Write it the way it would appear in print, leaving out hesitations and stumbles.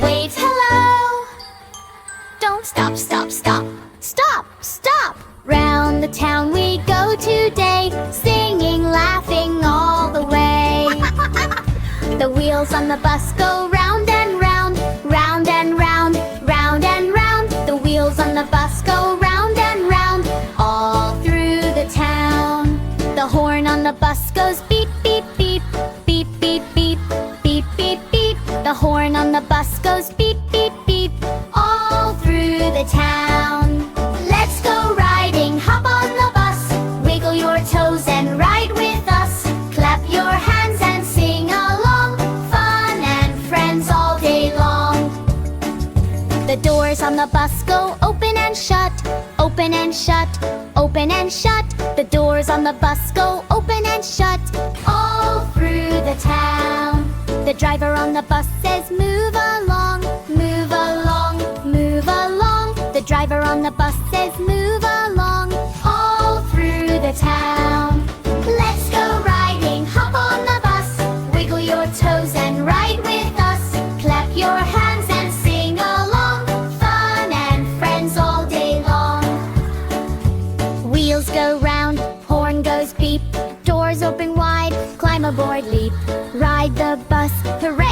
waves hello. Don't stop, stop, stop, stop, stop. Round the town we go today, singing, laughing all the way. The wheels on the bus go round and round, round and round, round and round. The wheels on the bus go round and round, all through the town. The horn on the bus goes beep, beep, beep, beep, beep, beep, beep, beep, beep. The horn on the bus goes beep, beep, beep, all through the town. Let's go riding, hop on the bus, wiggle your toes and ride with us. Clap your hands and sing along, fun and friends all day long. The doors on the bus go open and shut, open and shut, open and shut. The doors on the bus go open and shut, all through the town. The driver on the bus says, move along, move along, move along. The driver on the bus says, move along, all through the town. Let's go riding, hop on the bus, wiggle your toes and ride with us. Clap your hands and sing along, fun and friends all day long. Wheels go round, horn goes beep, doors open wide, climb aboard, leap, ride the bus, hooray!